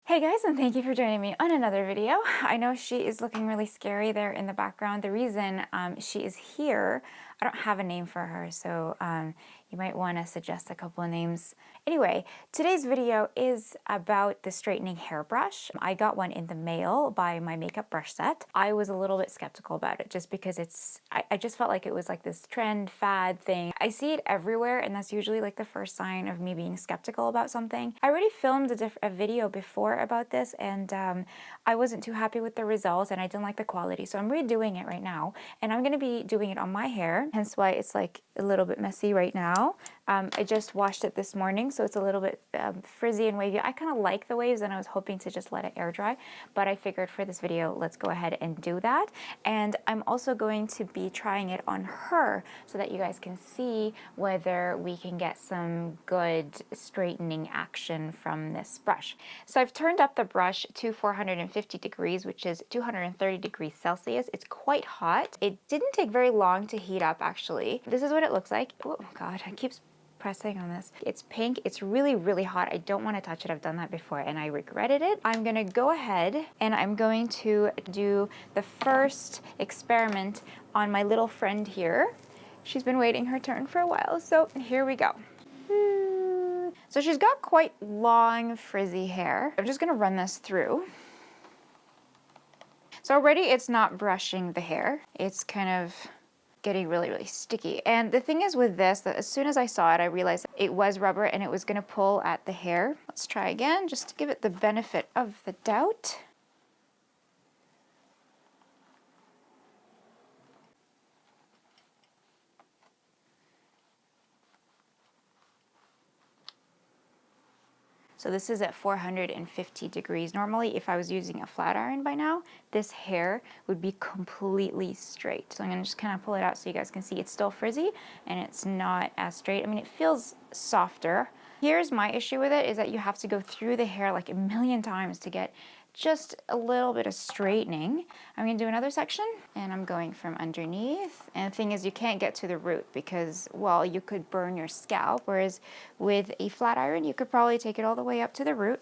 Hey guys, and thank you for joining me on another video. I know she is looking really scary there in the background. The reason she is here, I don't have a name for her, so you might want to suggest a couple of names. Anyway, today's video is about the straightening hairbrush. I got one in the mail by my makeup brush set. I was a little bit skeptical about it just because I just felt like it was like this trend fad thing. I see it everywhere, and that's usually like the first sign of me being skeptical about something. I already filmed a video before about this, and I wasn't too happy with the results, and I didn't like the quality, so I'm redoing it right now, and I'm going to be doing it on my hair, hence why it's like a little bit messy right now. I just washed it this morning, so it's a little bit frizzy and wavy. I kind of like the waves, and I was hoping to just let it air dry, but I figured for this video, let's go ahead and do that. And I'm also going to be trying it on her so that you guys can see whether we can get some good straightening action from this brush. So I've turned up the brush to 450 degrees, which is 230 degrees Celsius. It's quite hot. It didn't take very long to heat up, actually. This is what it looks like. Oh God, it keeps pressing on this. It's pink. It's really, really hot. I don't want to touch it. I've done that before and I regretted it. I'm going to go ahead and I'm going to do the first experiment on my little friend here. She's been waiting her turn for a while, so here we go. So she's got quite long frizzy hair. I'm just going to run this through. So already it's not brushing the hair. It's kind of getting really, really sticky. And the thing is with this, that as soon as I saw it, I realized it was rubber and it was going to pull at the hair. Let's try again, just to give it the benefit of the doubt. So this is at 450 degrees. Normally, if I was using a flat iron by now, this hair would be completely straight. So I'm gonna just kind of pull it out so you guys can see it's still frizzy and it's not as straight. I mean, it feels softer. Here's my issue with it, is that you have to go through the hair like a million times to get just a little bit of straightening. I'm gonna do another section and I'm going from underneath. And the thing is, you can't get to the root because, well, you could burn your scalp, whereas with a flat iron, you could probably take it all the way up to the root.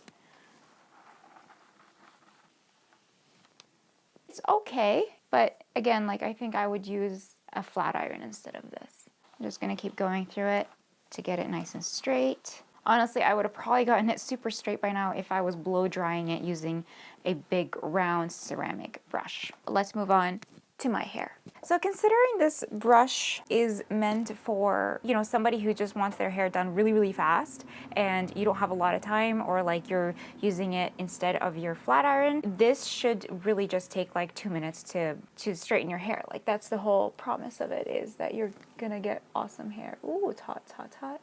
It's okay, but again, like I think I would use a flat iron instead of this. I'm just gonna keep going through it to get it nice and straight. Honestly, I would have probably gotten it super straight by now if I was blow drying it using a big round ceramic brush. Let's move on to my hair. So considering this brush is meant for, you know, somebody who just wants their hair done really, really fast and you don't have a lot of time, or like you're using it instead of your flat iron, this should really just take like 2 minutes to straighten your hair. Like that's the whole promise of it, is that you're gonna get awesome hair. Ooh, it's hot, it's hot, it's hot.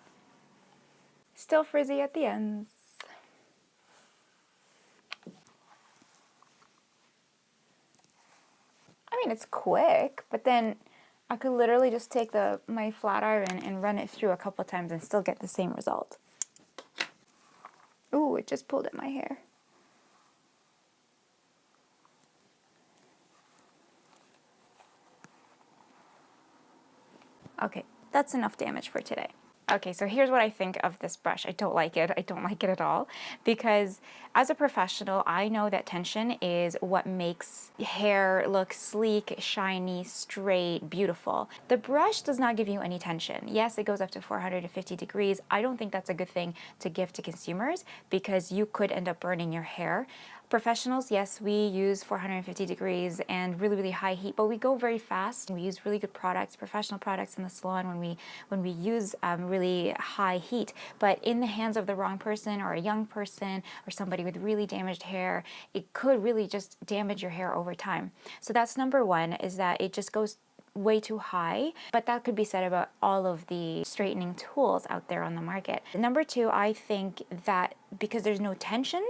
Still frizzy at the ends. I mean, it's quick, but then I could literally just take my flat iron and run it through a couple times and still get the same result. Ooh, it just pulled at my hair. Okay, that's enough damage for today. Okay, so here's what I think of this brush. I don't like it. I don't like it at all, because as a professional, I know that tension is what makes hair look sleek, shiny, straight, beautiful. The brush does not give you any tension. Yes, it goes up to 450 degrees. I don't think that's a good thing to give to consumers because you could end up burning your hair. Professionals, yes, we use 450 degrees and really, really high heat, but we go very fast. We use really good products, professional products in the salon when we use really high heat. But in the hands of the wrong person, or a young person, or somebody with really damaged hair, it could really just damage your hair over time. So that's number one, is that it just goes way too high, but that could be said about all of the straightening tools out there on the market. Number two, I think that because there's no tension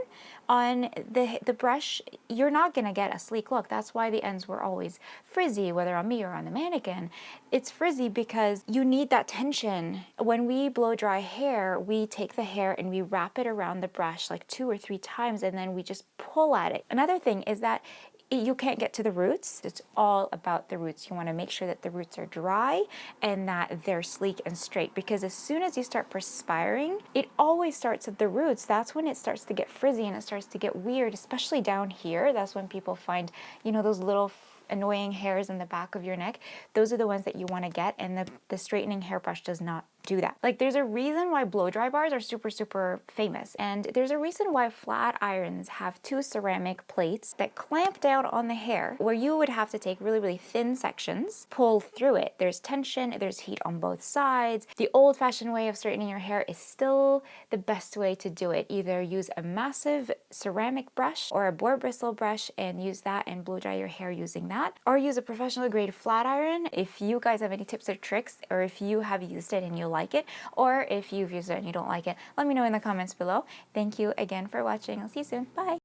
on the brush, you're not gonna get a sleek look. That's why the ends were always frizzy, whether on me or on the mannequin. It's frizzy because you need that tension. When we blow dry hair, we take the hair and we wrap it around the brush like 2 or 3 times, and then we just pull at it. Another thing is that you can't get to the roots. It's all about the roots. You want to make sure that the roots are dry and that they're sleek and straight, because as soon as you start perspiring, it always starts at the roots. That's when it starts to get frizzy and it starts to get weird, especially down here. That's when people find, you know, those little annoying hairs in the back of your neck. Those are the ones that you want to get, and the straightening hairbrush does not do that. Like, there's a reason why blow dry bars are super famous, and there's a reason why flat irons have two ceramic plates that clamp down on the hair, where you would have to take really thin sections, pull through it. There's tension, there's heat on both sides. The old-fashioned way of straightening your hair is still the best way to do it. Either use a massive ceramic brush or a boar bristle brush and use that and blow dry your hair using that, or use a professional grade flat iron. If you guys have any tips or tricks, or if you have used it and you like it, or if you've used it and you don't like it, let me know in the comments below. Thank you again for watching. I'll see you soon. Bye.